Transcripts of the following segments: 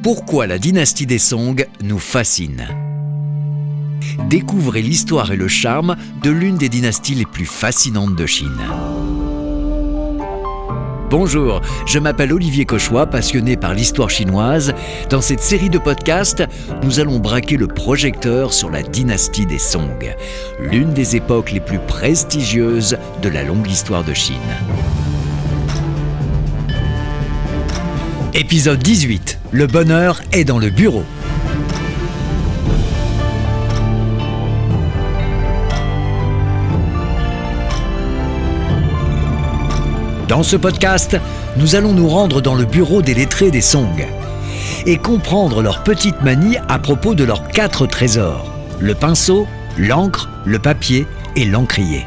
Pourquoi la dynastie des Song nous fascine. Découvrez l'histoire et le charme de l'une des dynasties les plus fascinantes de Chine. Bonjour, je m'appelle Olivier Cauchois, passionné par l'histoire chinoise. Dans cette série de podcasts, nous allons braquer le projecteur sur la dynastie des Song, l'une des époques les plus prestigieuses de la longue histoire de Chine. Épisode 18. Le bonheur est dans le bureau. Dans ce podcast, nous allons nous rendre dans le bureau des lettrés des Song et comprendre leurs petites manies à propos de leurs 4 trésors, le pinceau, l'encre, le papier et l'encrier.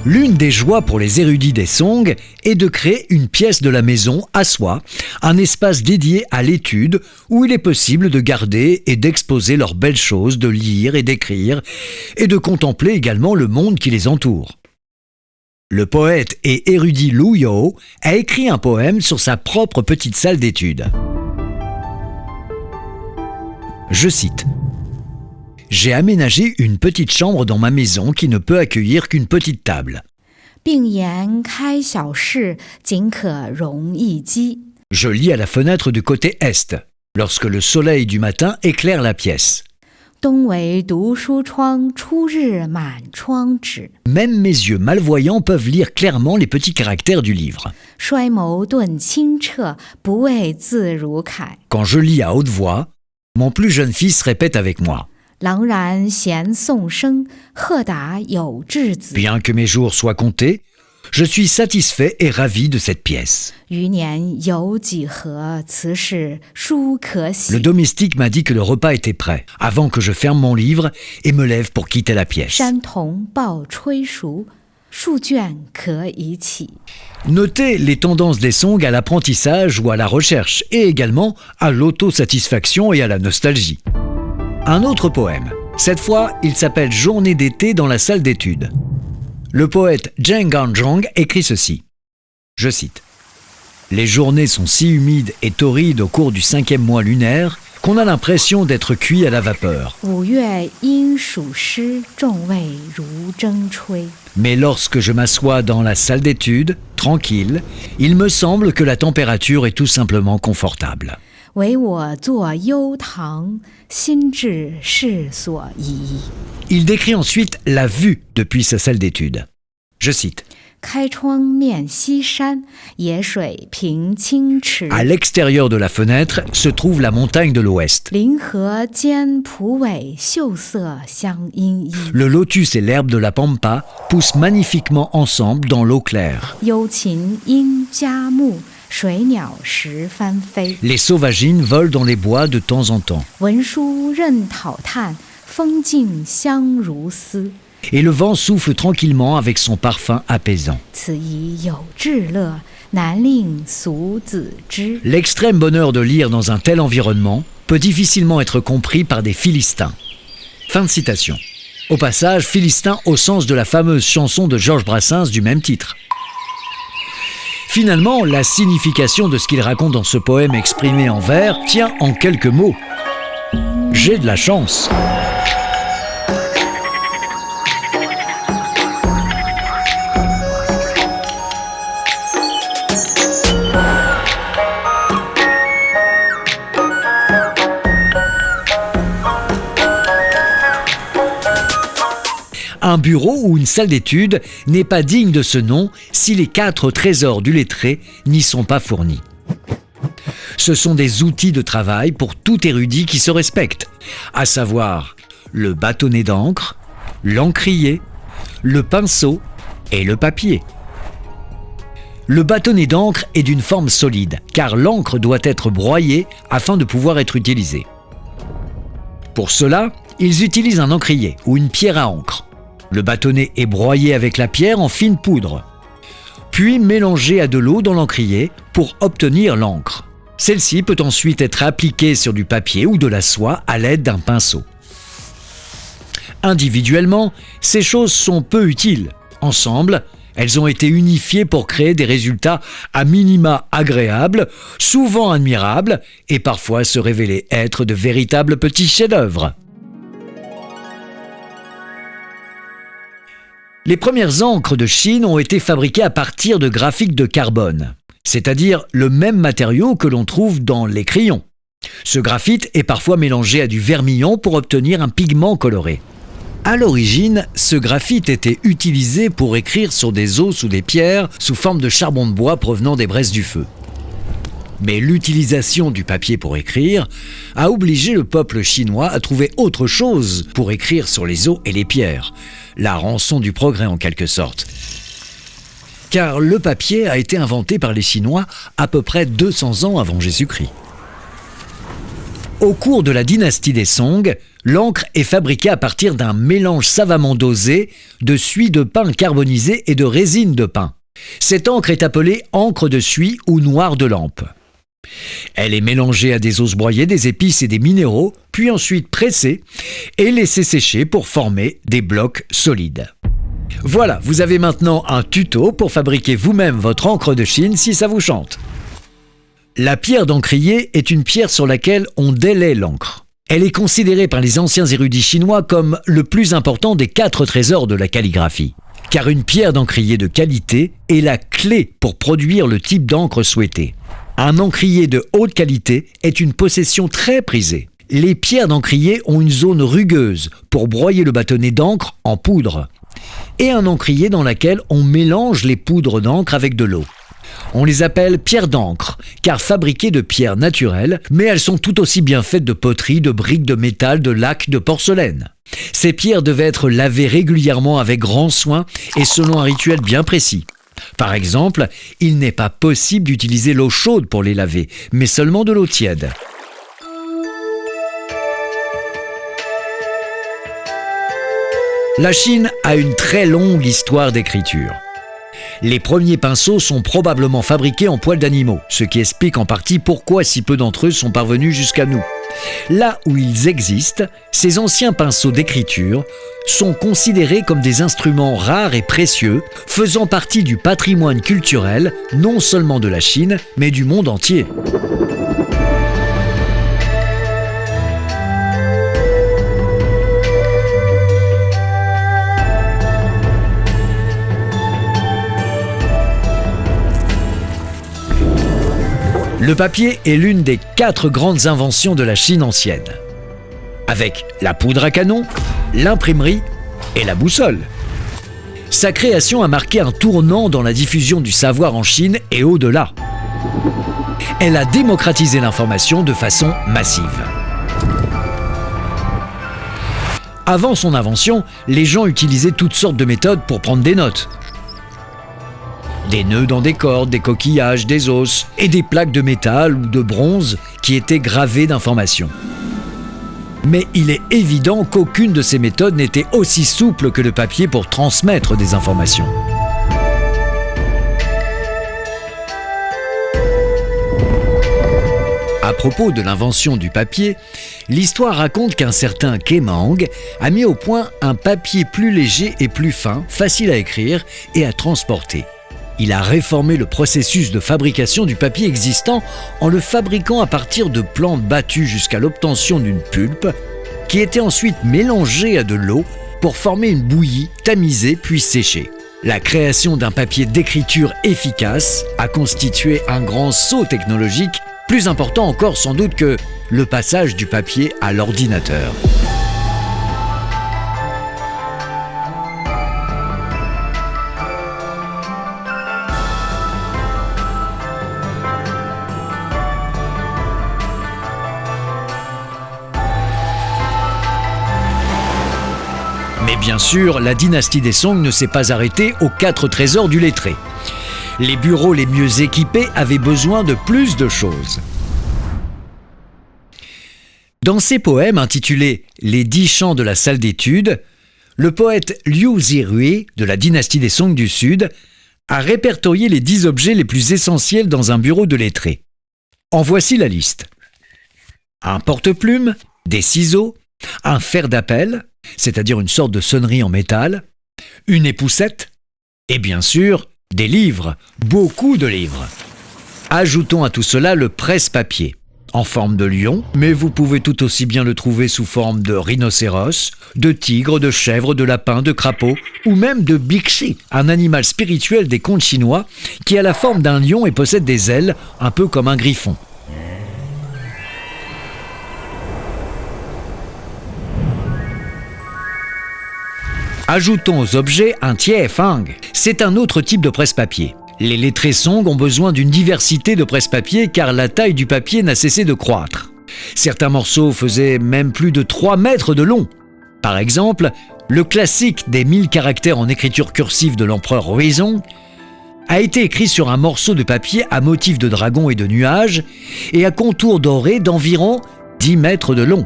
L'une des joies pour les érudits des Song est de créer une pièce de la maison à soi, un espace dédié à l'étude où il est possible de garder et d'exposer leurs belles choses, de lire et d'écrire, et de contempler également le monde qui les entoure. Le poète et érudit Lu You a écrit un poème sur sa propre petite salle d'études. Je cite. J'ai aménagé une petite chambre dans ma maison qui ne peut accueillir qu'une petite table. Je lis à la fenêtre du côté est, lorsque le soleil du matin éclaire la pièce. Même mes yeux malvoyants peuvent lire clairement les petits caractères du livre. Quand je lis à haute voix, mon plus jeune fils répète avec moi. Bien que mes jours soient comptés, je suis satisfait et ravi de cette pièce. Le domestique m'a dit que le repas était prêt, avant que je ferme mon livre et me lève pour quitter la pièce. Notez les tendances des Song à l'apprentissage ou à la recherche, et également à l'autosatisfaction et à la nostalgie. Un autre poème. Cette fois, il s'appelle « Journée d'été dans la salle d'études ». Le poète Zheng Ganzhong écrit ceci. Je cite. « Les journées sont si humides et torrides au cours du 5e mois lunaire qu'on a l'impression d'être cuit à la vapeur. Mais lorsque je m'assois dans la salle d'études, tranquille, il me semble que la température est tout simplement confortable. » Il décrit ensuite la vue depuis sa salle d'études. Je cite. À l'extérieur de la fenêtre se trouve la montagne de l'Ouest. Le lotus et l'herbe de la pampa poussent magnifiquement ensemble dans l'eau claire. Les sauvagines volent dans les bois de temps en temps. Et le vent souffle tranquillement avec son parfum apaisant. L'extrême bonheur de lire dans un tel environnement peut difficilement être compris par des Philistins. Fin de citation. Au passage, Philistin au sens de la fameuse chanson de Georges Brassens du même titre. Finalement, la signification de ce qu'il raconte dans ce poème exprimé en vers tient en quelques mots. J'ai de la chance. Un bureau ou une salle d'études n'est pas digne de ce nom si les 4 trésors du lettré n'y sont pas fournis. Ce sont des outils de travail pour tout érudit qui se respecte, à savoir le bâtonnet d'encre, l'encrier, le pinceau et le papier. Le bâtonnet d'encre est d'une forme solide, car l'encre doit être broyée afin de pouvoir être utilisée. Pour cela, ils utilisent un encrier ou une pierre à encre. Le bâtonnet est broyé avec la pierre en fine poudre, puis mélangé à de l'eau dans l'encrier pour obtenir l'encre. Celle-ci peut ensuite être appliquée sur du papier ou de la soie à l'aide d'un pinceau. Individuellement, ces choses sont peu utiles. Ensemble, elles ont été unifiées pour créer des résultats à minima agréables, souvent admirables, et parfois se révéler être de véritables petits chefs-d'œuvre. Les premières encres de Chine ont été fabriquées à partir de graphique de carbone, c'est-à-dire le même matériau que l'on trouve dans les crayons. Ce graphite est parfois mélangé à du vermillon pour obtenir un pigment coloré. À l'origine, ce graphite était utilisé pour écrire sur des os ou des pierres sous forme de charbon de bois provenant des braises du feu. Mais l'utilisation du papier pour écrire a obligé le peuple chinois à trouver autre chose pour écrire sur les os et les pierres. La rançon du progrès en quelque sorte. Car le papier a été inventé par les Chinois à peu près 200 ans avant Jésus-Christ. Au cours de la dynastie des Song, l'encre est fabriquée à partir d'un mélange savamment dosé de suie de pin carbonisé et de résine de pin. Cette encre est appelée encre de suie ou noir de lampe. Elle est mélangée à des os broyés, des épices et des minéraux, puis ensuite pressée et laissée sécher pour former des blocs solides. Voilà, vous avez maintenant un tuto pour fabriquer vous-même votre encre de Chine si ça vous chante. La pierre d'encrier est une pierre sur laquelle on délaie l'encre. Elle est considérée par les anciens érudits chinois comme le plus important des 4 trésors de la calligraphie. Car une pierre d'encrier de qualité est la clé pour produire le type d'encre souhaité. Un encrier de haute qualité est une possession très prisée. Les pierres d'encrier ont une zone rugueuse pour broyer le bâtonnet d'encre en poudre et un encrier dans laquelle on mélange les poudres d'encre avec de l'eau. On les appelle pierres d'encre, car fabriquées de pierres naturelles, mais elles sont tout aussi bien faites de poterie, de briques, de métal, de laque, de porcelaine. Ces pierres devaient être lavées régulièrement avec grand soin et selon un rituel bien précis. Par exemple, il n'est pas possible d'utiliser l'eau chaude pour les laver, mais seulement de l'eau tiède. La Chine a une très longue histoire d'écriture. Les premiers pinceaux sont probablement fabriqués en poils d'animaux, ce qui explique en partie pourquoi si peu d'entre eux sont parvenus jusqu'à nous. Là où ils existent, ces anciens pinceaux d'écriture sont considérés comme des instruments rares et précieux, faisant partie du patrimoine culturel non seulement de la Chine, mais du monde entier. Le papier est l'une des 4 grandes inventions de la Chine ancienne, avec la poudre à canon, l'imprimerie et la boussole. Sa création a marqué un tournant dans la diffusion du savoir en Chine et au-delà. Elle a démocratisé l'information de façon massive. Avant son invention, les gens utilisaient toutes sortes de méthodes pour prendre des notes. Des nœuds dans des cordes, des coquillages, des os et des plaques de métal ou de bronze qui étaient gravées d'informations. Mais il est évident qu'aucune de ces méthodes n'était aussi souple que le papier pour transmettre des informations. À propos de l'invention du papier, l'histoire raconte qu'un certain Kemang a mis au point un papier plus léger et plus fin, facile à écrire et à transporter. Il a réformé le processus de fabrication du papier existant en le fabriquant à partir de plantes battues jusqu'à l'obtention d'une pulpe qui était ensuite mélangée à de l'eau pour former une bouillie tamisée puis séchée. La création d'un papier d'écriture efficace a constitué un grand saut technologique, plus important encore sans doute que le passage du papier à l'ordinateur. Mais bien sûr, la dynastie des Song ne s'est pas arrêtée aux 4 trésors du lettré. Les bureaux les mieux équipés avaient besoin de plus de choses. Dans ses poèmes intitulés « Les 10 chants de la salle d'études », le poète Liu Zirui de la dynastie des Song du Sud a répertorié les 10 objets les plus essentiels dans un bureau de lettré. En voici la liste. Un porte-plume, des ciseaux, un fer d'appel, c'est-à-dire une sorte de sonnerie en métal, une époussette, Et bien sûr, des livres, beaucoup de livres. Ajoutons à tout cela le presse-papier, en forme de lion, mais vous pouvez tout aussi bien le trouver sous forme de rhinocéros, de tigre, de chèvre, de lapin, de crapaud, ou même de bixi, un animal spirituel des contes chinois qui a la forme d'un lion et possède des ailes, un peu comme un griffon. Ajoutons aux objets un tie fang. C'est un autre type de presse-papier. Les lettrés Song ont besoin d'une diversité de presse-papier car la taille du papier n'a cessé de croître. Certains morceaux faisaient même plus de 3 mètres de long. Par exemple, le classique des 1000 caractères en écriture cursive de l'empereur Huizong a été écrit sur un morceau de papier à motif de dragon et de nuages et à contour doré d'environ 10 mètres de long.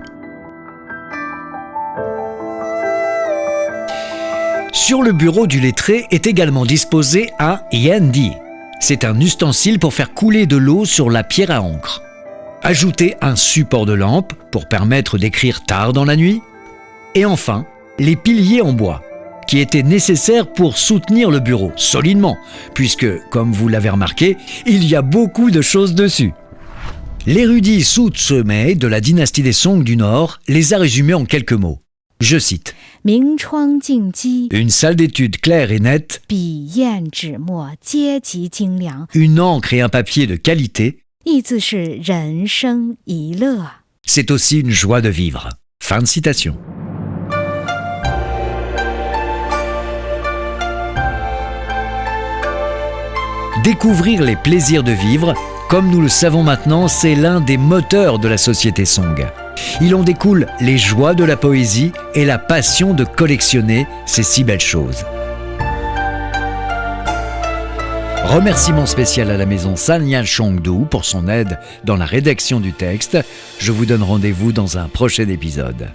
Sur le bureau du lettré est également disposé un Yendi. C'est un ustensile pour faire couler de l'eau sur la pierre à encre. Ajoutez un support de lampe pour permettre d'écrire tard dans la nuit. Et enfin, les piliers en bois, qui étaient nécessaires pour soutenir le bureau solidement, puisque, comme vous l'avez remarqué, il y a beaucoup de choses dessus. L'érudit Su Tse-mei de la dynastie des Song du Nord les a résumés en quelques mots. Je cite. Une salle d'études claire et nette, une encre et un papier de qualité, c'est aussi une joie de vivre. Fin de citation. Découvrir les plaisirs de vivre, comme nous le savons maintenant, c'est l'un des moteurs de la société Song. Il en découle les joies de la poésie et la passion de collectionner ces si belles choses. Remerciement spécial à la maison Sanya Chongdu pour son aide dans la rédaction du texte. Je vous donne rendez-vous dans un prochain épisode.